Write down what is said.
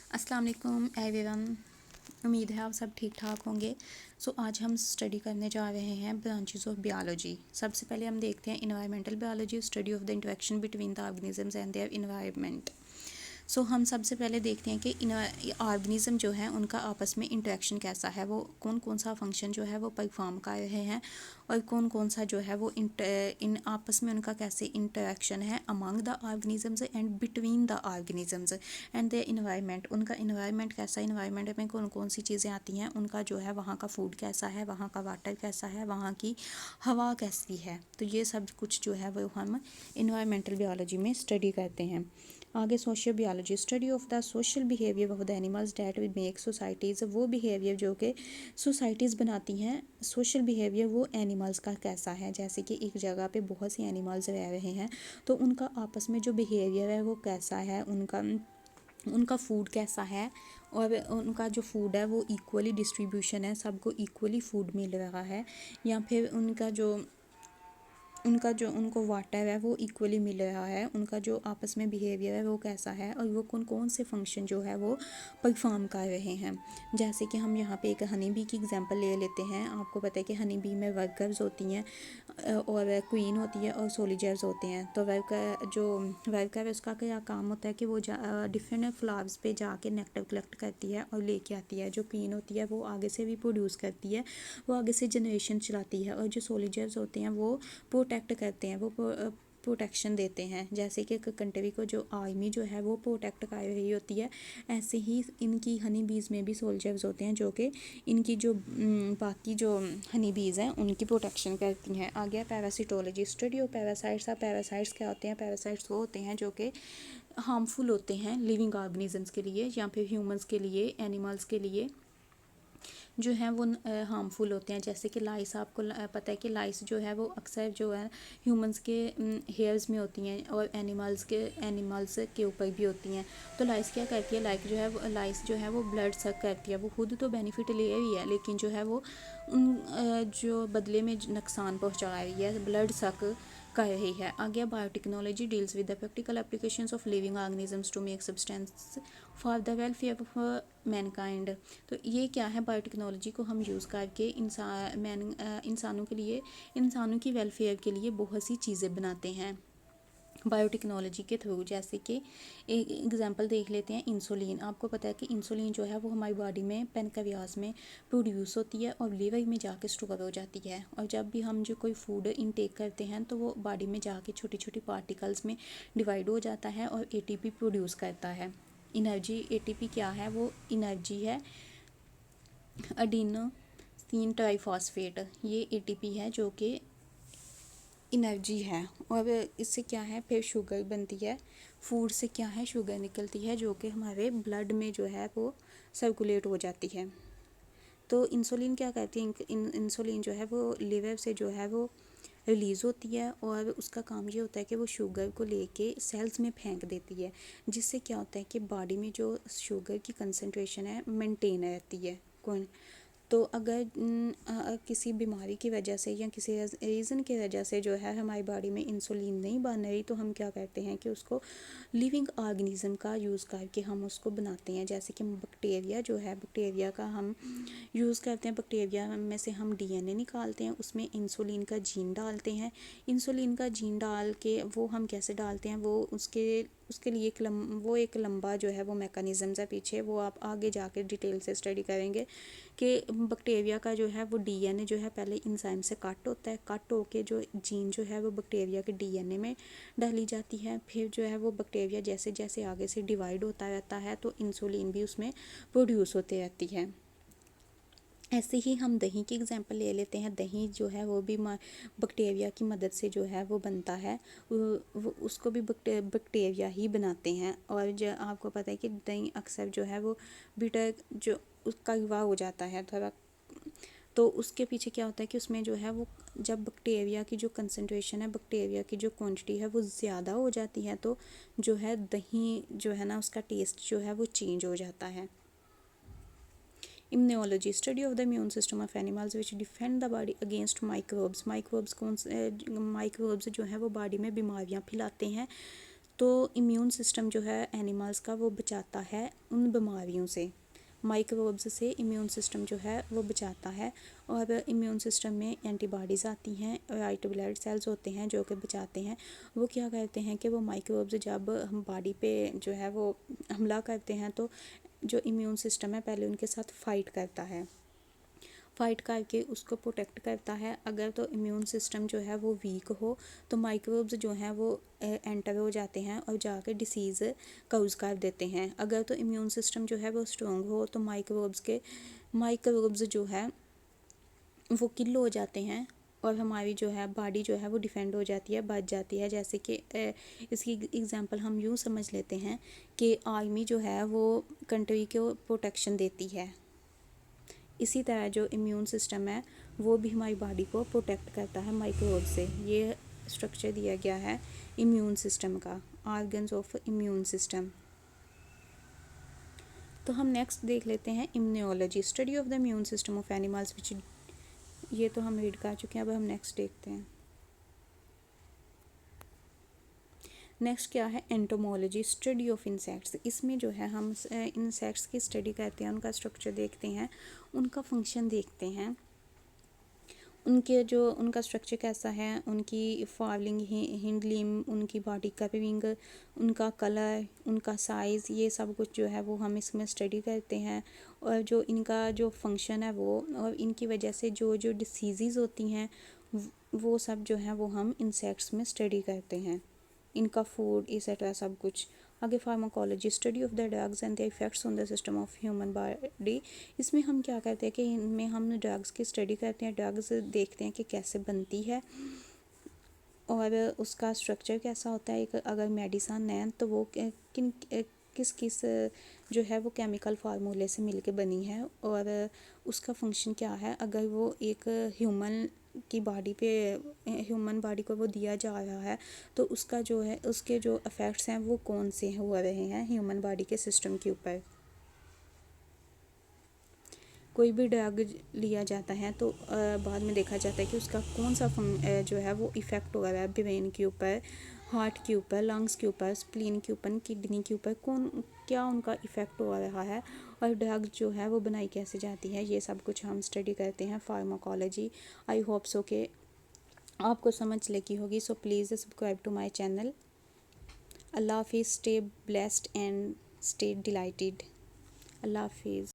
अस्सलाम वालेकुम एवरीवन। उम्मीद है आप सब ठीक ठाक होंगे। आज हम स्टडी करने जा रहे हैं ब्रांचेस ऑफ बायोलॉजी। सबसे पहले हम देखते हैं environmental biology, study of the interaction between the organisms and their environment. हम सबसे पहले देखते हैं कि ऑर्गेनिज़म जो है उनका आपस में इंटरेक्शन कैसा है, वो कौन कौन सा फंक्शन जो है वो परफॉर्म कर रहे हैं और कौन कौन सा जो है वो इन आपस में उनका कैसे इंटरेक्शन है among the organisms and between the organisms and the environment. उनका इन्वायरमेंट कैसा, इन्वायरमेंट में कौन कौन सी चीज़ें आती हैं, उनका जो है वहाँ का फूड कैसा है, वहाँ का वाटर कैसा है, वहाँ की हवा कैसी है। तो ये सब कुछ जो है वो हम इन्वायरमेंटल बायोलॉजी में स्टडी करते हैं। आगे social biology, study of the social behaviour of the animals that will make societies. वो बिहेवियर जो कि सोसाइटीज़ बनाती हैं, सोशल बिहेवियर वो एनिमल्स का कैसा है। जैसे कि एक जगह पे बहुत सी एनिमल्स रह रहे हैं तो उनका आपस में जो बिहेवियर है वो कैसा है, उनका फूड कैसा है और उनका जो फूड है वो इक्वली डिस्ट्रीब्यूशन है, सबको इक्वली फूड मिल रहा है, या फिर उनका जो उनको वाटर है वो इक्वली मिल रहा है, उनका जो आपस में बिहेवियर है वो कैसा है और वो कौन कौन से फंक्शन जो है वो परफॉर्म कर रहे हैं। जैसे कि हम यहाँ पे एक हनी बी की एग्जांपल ले लेते हैं। आपको पता है कि हनी बी में वर्कर्स होती हैं और क्वीन होती है और सोल्जर्स होते हैं। तो वर्कर है उसका क्या काम होता है कि वो डिफरेंट फ्लावर्स पे जाके नेक्टर कलेक्ट करती है और लेके आती है। जो क्वीन होती है वो आगे से भी प्रोड्यूस करती है, वो आगे से जनरेशन चलाती है, और जो सोल्जर्स होते हैं वो प्रोटेक्ट करते हैं, वो प्रोटेक्शन देते हैं। जैसे कि कंट्री को जो आर्मी जो है वो प्रोटेक्ट कर रही होती है, ऐसे ही इनकी हनी बीज़ में भी सोल्जर्स होते हैं जो कि इनकी जो बाकी जो हनी बीज़ हैं उनकी प्रोटेक्शन करती हैं। आ गया parasitology, study of parasites. Parasites क्या होते हैं? पैरासाइट्स वो होते हैं जो कि हार्मफुल होते हैं लिविंग ऑर्गेनिजम्स के लिए या फिर ह्यूमंस के लिए, एनिमल्स के लिए जो हैं वो हार्मफुल होते हैं। जैसे कि लाइस, आपको पता है कि लाइस जो है वो अक्सर जो है ह्यूमंस के हेयर्स में होती हैं और एनिमल्स के ऊपर भी होती हैं। तो लाइस क्या करती है, लाइस जो है वो ब्लड सक करती है। वो खुद तो बेनिफिट ले रही है लेकिन जो है वो जो बदले में नुकसान पहुँचा रही है, ब्लड सक कर रही है। आगे biotechnology deals with the practical applications of living organisms to make substance for the welfare of mankind. तो ये क्या है, बायोटेक्नोलॉजी को हम यूज़ करके इंसानों की वेलफेयर के लिए बहुत सी चीज़ें बनाते हैं बायोटेक्नोलॉजी के थ्रू। जैसे कि एक एग्जांपल देख लेते हैं, इंसुलिन। आपको पता है कि इंसुलिन जो है वो हमारी बॉडी में पेनक्रियाज में प्रोड्यूस होती है और लीवर में जाके स्टोर हो जाती है, और जब भी हम जो कोई फूड इनटेक करते हैं तो वो बॉडी में जाके छोटी छोटी पार्टिकल्स में डिवाइड हो जाता है और एटीपी प्रोड्यूस करता है। एनर्जी, एटीपी क्या है? वो एनर्जी है, अडीनोसिन ट्राइफॉस्फेट, ये एटीपी है जो कि एनर्जी है। और इससे क्या है, फिर शुगर बनती है। फूड से क्या है, शुगर निकलती है जो कि हमारे ब्लड में जो है वो सर्कुलेट हो जाती है। तो इंसुलिन क्या करती है, इंसुलिन जो है वो लिवर से जो है वो रिलीज़ होती है और उसका काम ये होता है कि वो शुगर को लेके सेल्स में फेंक देती है, जिससे क्या होता है कि बॉडी में जो शुगर की कंसंट्रेशन है मेंटेन रहती है। कौन तो अगर किसी बीमारी की वजह से या किसी रीज़न की वजह से जो है हमारी बॉडी में इंसुलिन नहीं बन रही, तो हम क्या करते हैं कि उसको लिविंग ऑर्गेनिज्म का यूज़ करके हम उसको बनाते हैं। जैसे कि बैक्टीरिया जो है, बैक्टीरिया का हम यूज़ करते हैं, बैक्टीरिया में से हम डीएनए निकालते हैं, उसमें इंसुलिन का जीन डालते हैं। इंसुलिन का जीन डाल के वो हम कैसे डालते हैं, वो उसके लिए एक लंबा जो है वो मैकेनिज़्म है पीछे, वो आप आगे जाके डिटेल से स्टडी करेंगे कि बैक्टीरिया का जो है वो डीएनए जो है पहले इंजाइम से कट होता है, कट होके जो जीन जो है वो बैक्टीरिया के डीएनए में डाली जाती है। फिर जो है वो बैक्टीरिया जैसे जैसे आगे से डिवाइड होता रहता है तो इंसुलिन भी उसमें प्रोड्यूस होती रहती है। ऐसे ही हम दही की एग्जांपल ले लेते हैं। दही जो है वो भी बैक्टीरिया की मदद से जो है वो बनता है, वो उसको भी बैक्टीरिया ही बनाते हैं। और जो आपको पता है कि दही अक्सर जो है वो बिटर जो उसका युवा हो जाता है थोड़ा, तो उसके पीछे क्या होता है कि उसमें जो है वो जब बैक्टीरिया की जो कंसंट्रेशन है, बैक्टीरिया की जो क्वांटिटी है वो ज़्यादा हो जाती है, तो जो है दही जो है ना उसका टेस्ट जो है वो चेंज हो जाता है। Immunology, study of the immune system of animals which defend the body against microbes. Microbes जो है वो बॉडी में बीमारियाँ फैलाते हैं, तो इम्यून सिस्टम जो है एनिमल्स का वो बचाता है उन बीमारियों से, माइक्रोब्स से इम्यून सिस्टम जो है वो बचाता है। और इम्यून सिस्टम में एंटीबॉडीज़ आती हैं, वाइट ब्लड सेल्स होते हैं जो कि बचाते हैं। वो क्या करते हैं कि वो माइक्रोब्स जब हम बॉडी पे जो है वो हमला करते हैं तो जो इम्यून सिस्टम है पहले उनके साथ फाइट करता है, फाइट करके उसको प्रोटेक्ट करता है। अगर तो इम्यून सिस्टम जो है वो वीक हो तो माइक्रोब्स जो हैं वो एंटर हो जाते हैं और जाके डिसीज़ काउज कर देते हैं। अगर तो इम्यून सिस्टम जो है वो स्ट्रॉन्ग हो तो माइक्रोब्स जो है वो किल हो जाते हैं और हमारी जो है बॉडी जो है वो डिफेंड हो जाती है, बच जाती है। जैसे कि इसकी एग्जांपल हम यूँ समझ लेते हैं कि आर्मी जो है वो कंट्री को प्रोटेक्शन देती है, इसी तरह जो इम्यून सिस्टम है वो भी हमारी बॉडी को प्रोटेक्ट करता है माइक्रोब से। ये स्ट्रक्चर दिया गया है इम्यून सिस्टम का, ऑर्गन्स ऑफ इम्यून सिस्टम। तो हम नेक्स्ट देख लेते हैं immunology, study of the immune system of animals which, ये तो हम रीड कर चुके हैं। अब हम नेक्स्ट देखते हैं। नेक्स्ट क्या है, एंटोमोलॉजी, स्टडी ऑफ इंसेक्ट्स। इसमें जो है हम इंसेक्ट्स की स्टडी करते हैं, उनका स्ट्रक्चर देखते हैं, उनका फंक्शन देखते हैं, उनका स्ट्रक्चर कैसा है, उनकी फॉलिंग हिंड लिम, उनकी बॉडी कवरिंग, उनका कलर, उनका साइज़, ये सब कुछ जो है वो हम इसमें स्टडी करते हैं। और जो इनका जो फंक्शन है वो, और इनकी वजह से जो जो डिसीज़ होती हैं वो सब जो है वो हम इंसेक्ट्स में स्टडी करते हैं, इनका फूड एक्सेट्रा सब कुछ। आगे pharmacology, study of the drugs and the effects on the system of human body. इसमें हम क्या करते हैं कि इनमें हम ड्रग्स की स्टडी करते हैं, ड्रग्स देखते हैं कि कैसे बनती है और उसका स्ट्रक्चर कैसा होता है। एक अगर मेडिसन है तो वो किस किस जो है वो केमिकल फार्मूले से मिलके बनी है और उसका फंक्शन क्या है। अगर वो एक ह्यूमन की बॉडी पे, ह्यूमन बॉडी को वो दिया जा रहा है तो उसका जो है उसके जो इफ़ेक्ट्स हैं वो कौन से हो रहे हैं ह्यूमन बॉडी के सिस्टम के ऊपर। कोई भी ड्रग लिया जाता है तो बाद में देखा जाता है कि उसका कौन सा जो है वो इफ़ेक्ट हो रहा है ब्रेन के ऊपर, हार्ट के ऊपर, लंग्स के ऊपर, स्प्लीन के ऊपर, किडनी के ऊपर, क्या उनका इफ़ेक्ट हो रहा है और ड्रग जो है वो बनाई कैसे जाती है। ये सब कुछ हम स्टडी करते हैं फार्माकोलॉजी। आई होप सो के आपको समझ लगी होगी। So please subscribe to my channel. अल्लाह हाफिज़, stay blessed and stay delighted. अल्लाह हाफिज़।